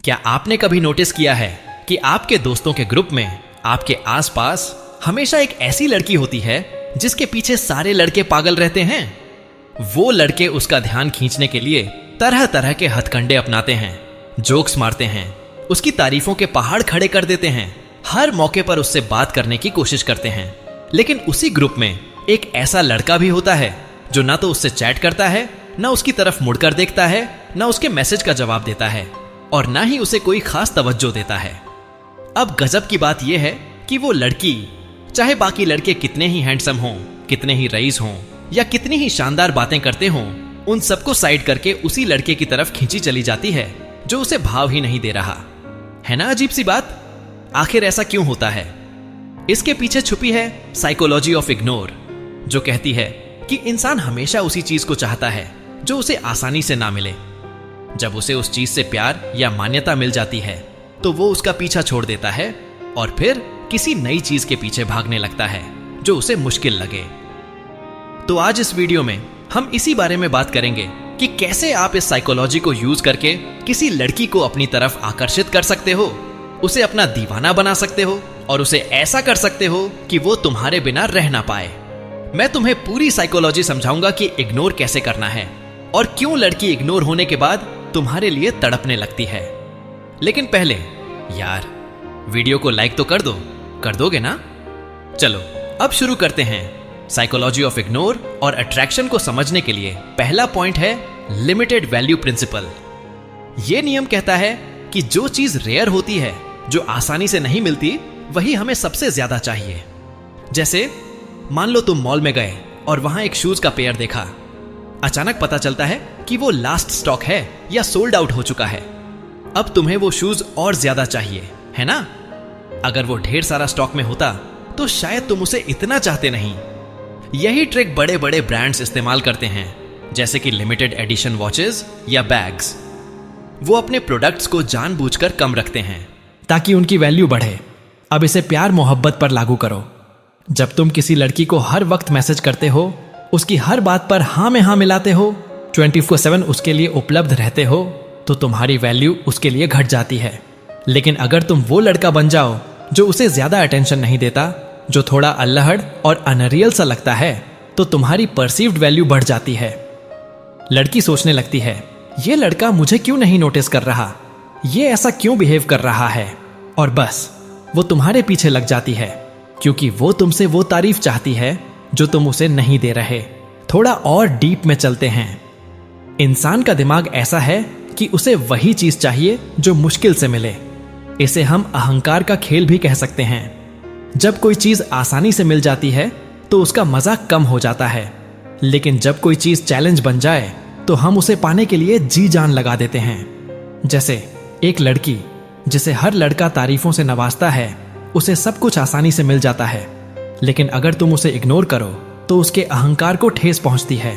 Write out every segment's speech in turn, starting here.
क्या आपने कभी नोटिस किया है कि आपके दोस्तों के ग्रुप में आपके आसपास हमेशा एक ऐसी लड़की होती है जिसके पीछे सारे लड़के पागल रहते हैं। वो लड़के उसका ध्यान खींचने के लिए तरह तरह के हथकंडे अपनाते हैं, जोक्स मारते हैं, उसकी तारीफों के पहाड़ खड़े कर देते हैं, हर मौके पर उससे बात करने की कोशिश करते हैं। लेकिन उसी ग्रुप में एक ऐसा लड़का भी होता है जो ना तो उससे चैट करता है, ना उसकी तरफ मुड़कर देखता है, ना उसके मैसेज का जवाब देता है और ना ही उसे कोई खास तवज्जो देता है। अब गजब की बात यह है कि वो लड़की चाहे बाकी लड़के कितने ही हैंडसम हों, कितने ही रईस हों या कितनी ही शानदार बातें करते हों, उन सबको साइड करके उसी लड़के की तरफ खींची चली जाती है जो उसे भाव ही नहीं दे रहा है। ना अजीब सी बात? आखिर ऐसा क्यों होता है? इसके पीछे छुपी है साइकोलॉजी ऑफ इग्नोर, जो कहती है कि इंसान हमेशा उसी चीज को चाहता है जो उसे आसानी से ना मिले। जब उसे उस चीज से प्यार या मान्यता मिल जाती है तो वो उसका पीछा छोड़ देता है और फिर किसी नई चीज के पीछे भागने लगता है जो उसे मुश्किल लगे। तो आज इस वीडियो में हम इसी बारे में बात करेंगे कि कैसे आप इस साइकोलॉजी को यूज करके किसी लड़की को अपनी तरफ आकर्षित कर सकते हो, उसे अपना दीवाना बना सकते हो और उसे ऐसा कर सकते हो कि वो तुम्हारे बिना रह ना पाए। मैं तुम्हें पूरी साइकोलॉजी समझाऊंगा कि इग्नोर कैसे करना है और क्यों लड़की इग्नोर होने के बाद तुम्हारे लिए तड़पने लगती है। लेकिन पहले यार, वीडियो को लाइक तो कर दोगे ना? चलो अब शुरू करते हैं। साइकोलॉजी ऑफ इग्नोर और अट्रैक्शन को समझने के लिए पहला पॉइंट है लिमिटेड वैल्यू प्रिंसिपल। यह नियम कहता है कि जो चीज रेयर होती है, जो आसानी से नहीं मिलती, वही हमें सबसे ज्यादा चाहिए। जैसे मान लो तुम मॉल में गए और वहां एक शूज का पेयर देखा। अचानक पता चलता है कि वो लास्ट स्टॉक है या सोल्ड आउट हो चुका है। अब तुम्हें वो शूज और ज्यादा चाहिए, है ना? अगर वो ढेर सारा स्टॉक में होता तो शायद तुम उसे इतना चाहते नहीं। यही ट्रिक बड़े बड़े ब्रांड्स इस्तेमाल करते हैं, जैसे कि लिमिटेड एडिशन वॉचेस या बैग्स। वो अपने प्रोडक्ट्स को जानबूझकर कम रखते हैं ताकि उनकी वैल्यू बढ़े। अब इसे प्यार मोहब्बत पर लागू करो। जब तुम किसी लड़की को हर वक्त मैसेज करते हो, उसकी हर बात पर हाँ में हाँ मिलाते हो, 24/7 उसके लिए उपलब्ध रहते हो, तो तुम्हारी वैल्यू उसके लिए घट जाती है। लेकिन अगर तुम वो लड़का बन जाओ जो उसे ज्यादा अटेंशन नहीं देता, जो थोड़ा अल्लहड़ और अनरियल सा लगता है, तो तुम्हारी परसीव्ड वैल्यू बढ़ जाती है। लड़की सोचने लगती है, ये लड़का मुझे क्यों नहीं नोटिस कर रहा, ये ऐसा क्यों बिहेव कर रहा है, और बस वो तुम्हारे पीछे लग जाती है क्योंकि वो तुमसे वो तारीफ चाहती है जो तुम उसे नहीं दे रहे। थोड़ा और डीप में चलते हैं। इंसान का दिमाग ऐसा है कि उसे वही चीज चाहिए जो मुश्किल से मिले। इसे हम अहंकार का खेल भी कह सकते हैं। जब कोई चीज आसानी से मिल जाती है तो उसका मजा कम हो जाता है, लेकिन जब कोई चीज चैलेंज बन जाए तो हम उसे पाने के लिए जी जान लगा देते हैं। जैसे एक लड़की जिसे हर लड़का तारीफों से नवाजता है, उसे सब कुछ आसानी से मिल जाता है, लेकिन अगर तुम उसे इग्नोर करो तो उसके अहंकार को ठेस पहुंचती है।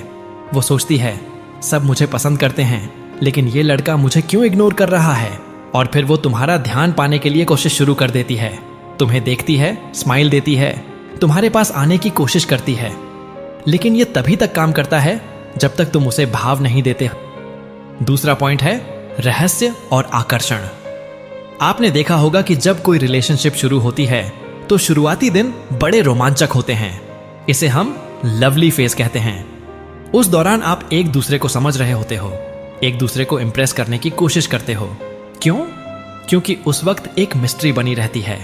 वो सोचती है, सब मुझे पसंद करते हैं, लेकिन ये लड़का मुझे क्यों इग्नोर कर रहा है? और फिर वो तुम्हारा ध्यान पाने के लिए कोशिश शुरू कर देती है। तुम्हें देखती है, स्माइल देती है, तुम्हारे पास आने की कोशिश करती है, लेकिन ये तभी तक काम करता है जब तक तुम उसे भाव नहीं देते। दूसरा पॉइंट है रहस्य और आकर्षण। आपने देखा होगा कि जब कोई रिलेशनशिप शुरू होती है तो शुरुआती दिन बड़े रोमांचक होते हैं। इसे हम लवली फेज कहते हैं। उस दौरान आप एक दूसरे को समझ रहे होते हो, एक दूसरे को इंप्रेस करने की कोशिश करते हो। क्यों? क्योंकि उस वक्त एक मिस्ट्री बनी रहती है।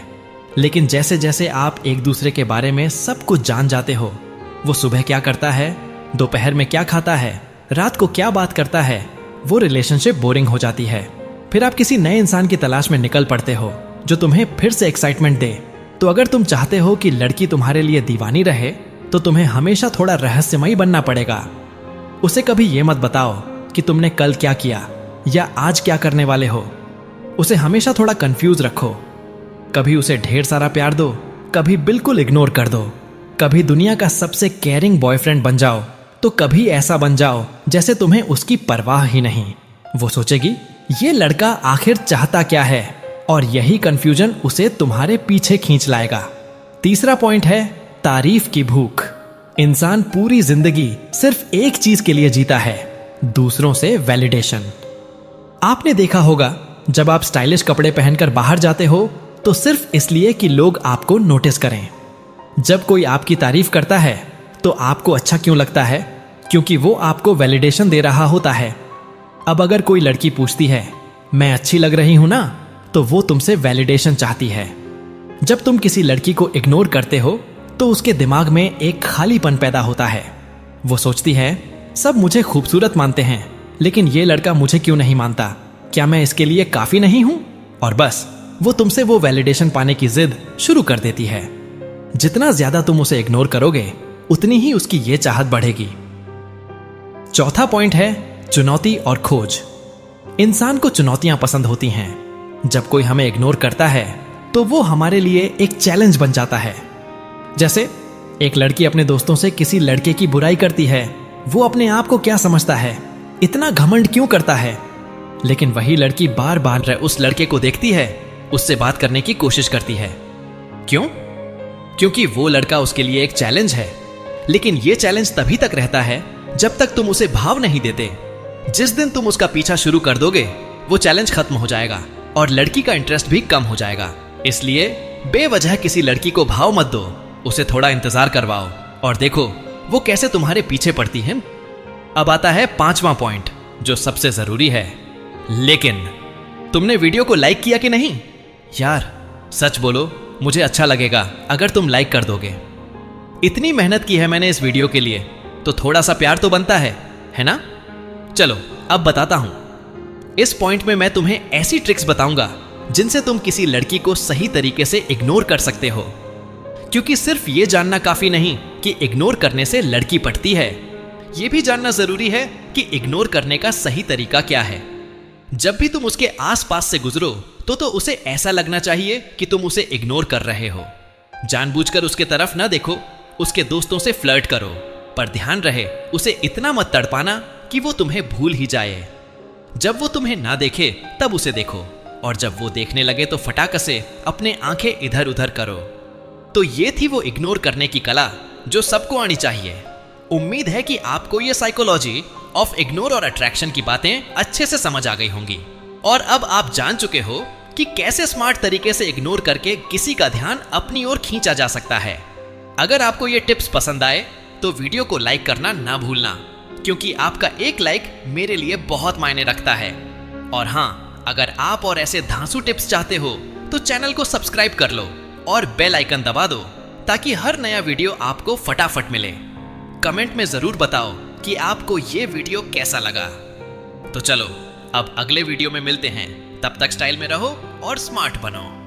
लेकिन जैसे जैसे आप एक दूसरे के बारे में सब कुछ जान जाते हो, वो सुबह क्या करता है, दोपहर में क्या खाता है, रात को क्या बात करता है, वो रिलेशनशिप बोरिंग हो जाती है। फिर आप किसी नए इंसान की तलाश में निकल पड़ते हो जो तुम्हें फिर से एक्साइटमेंट दे। तो अगर तुम चाहते हो कि लड़की तुम्हारे लिए दीवानी रहे तो तुम्हें हमेशा थोड़ा रहस्यमयी बनना पड़ेगा। उसे कभी ये मत बताओ कि तुमने कल क्या किया या आज क्या करने वाले हो। उसे हमेशा थोड़ा कंफ्यूज रखो। कभी उसे ढेर सारा प्यार दो, कभी बिल्कुल इग्नोर कर दो। कभी दुनिया का सबसे केयरिंग बॉयफ्रेंड बन जाओ, तो कभी ऐसा बन जाओ जैसे तुम्हें उसकी परवाह ही नहीं। वो सोचेगी ये लड़का आखिर चाहता क्या है, और यही कंफ्यूजन उसे तुम्हारे पीछे खींच लाएगा। तीसरा पॉइंट है तारीफ की भूख। इंसान पूरी जिंदगी सिर्फ एक चीज के लिए जीता है, दूसरों से वैलिडेशन। आपने देखा होगा जब आप स्टाइलिश कपड़े पहनकर बाहर जाते हो तो सिर्फ इसलिए कि लोग आपको नोटिस करें। जब कोई आपकी तारीफ करता है तो आपको अच्छा क्यों लगता है? क्योंकि वो आपको वैलिडेशन दे रहा होता है। अब अगर कोई लड़की पूछती है मैं अच्छी लग रही हूं ना, तो वो तुमसे वैलिडेशन चाहती है। जब तुम किसी लड़की को इग्नोर करते हो तो उसके दिमाग में एक खालीपन पैदा होता है। वो सोचती है सब मुझे खूबसूरत मानते हैं, लेकिन ये लड़का मुझे क्यों नहीं मानता? क्या मैं इसके लिए काफी नहीं हूं? और बस वो तुमसे वो वैलिडेशन पाने की जिद शुरू कर देती है। जितना ज्यादा तुम उसे इग्नोर करोगे उतनी ही उसकी ये चाहत बढ़ेगी। चौथा पॉइंट है चुनौती और खोज। इंसान को चुनौतियां पसंद होती हैं। जब कोई हमें इग्नोर करता है तो वो हमारे लिए एक चैलेंज बन जाता है। जैसे एक लड़की अपने दोस्तों से किसी लड़के की बुराई करती है। वो अपने आप को क्या समझता है, इतना घमंड क्यों करता है? लेकिन वही लड़की बार बार उस लड़के को देखती है, उससे बात करने की कोशिश करती है। क्यों? क्योंकि वो लड़का उसके लिए एक चैलेंज है। लेकिन ये चैलेंज तभी तक रहता है जब तक तुम उसे भाव नहीं देते। जिस दिन तुम उसका पीछा शुरू कर दोगे वो चैलेंज खत्म हो जाएगा और लड़की का इंटरेस्ट भी कम हो जाएगा। इसलिए बेवजह किसी लड़की को भाव मत दो, उसे थोड़ा इंतजार करवाओ और देखो वो कैसे तुम्हारे पीछे पड़ती है। अब आता है पांचवा पॉइंट जो सबसे जरूरी है, लेकिन तुमने वीडियो को लाइक किया कि नहीं? यार सच बोलो, मुझे अच्छा लगेगा अगर तुम लाइक कर दोगे। इतनी मेहनत की है मैंने इस वीडियो के लिए, तो थोड़ा सा प्यार तो बनता है ना? चलो अब बताता हूं। इस पॉइंट में मैं तुम्हें ऐसी ट्रिक्स बताऊंगा जिनसे तुम किसी लड़की को सही तरीके से इग्नोर कर सकते हो। क्योंकि सिर्फ ये जानना काफी नहीं कि इग्नोर करने से लड़की पटती है, यह भी जानना जरूरी है कि इग्नोर करने का सही तरीका क्या है। जब भी तुम उसके आसपास से गुजरो तो उसे ऐसा लगना चाहिए कि तुम उसे इग्नोर कर रहे हो। जानबूझकर उसके तरफ ना देखो, उसके दोस्तों से फ्लर्ट करो, पर ध्यान रहे उसे इतना मत तड़पाना कि वो तुम्हें भूल ही जाए। जब वो तुम्हें ना देखे तब उसे देखो, और जब वो देखने लगे तो फटाक से अपने आंखें इधर उधर करो। तो ये थी वो इग्नोर करने की कला जो सबको आनी चाहिए। उम्मीद है कि आपको ये साइकोलॉजी ऑफ इग्नोर और अट्रैक्शन की बातें अच्छे से समझ आ गई होंगी, और अब आप जान चुके हो कि कैसे स्मार्ट तरीके से इग्नोर करके किसी का ध्यान अपनी ओर खींचा जा सकता है। अगर आपको ये टिप्स पसंद आए तो वीडियो को लाइक करना ना भूलना, क्योंकि आपका एक लाइक मेरे लिए बहुत मायने रखता है। और हाँ, अगर आप और ऐसे धांसू टिप्स चाहते हो तो चैनल को सब्सक्राइब कर लो और बेल आइकन दबा दो, ताकि हर नया वीडियो आपको फटाफट मिले। कमेंट में जरूर बताओ कि आपको ये वीडियो कैसा लगा। तो चलो अब अगले वीडियो में मिलते हैं, तब तक स्टाइल में रहो और स्मार्ट बनो।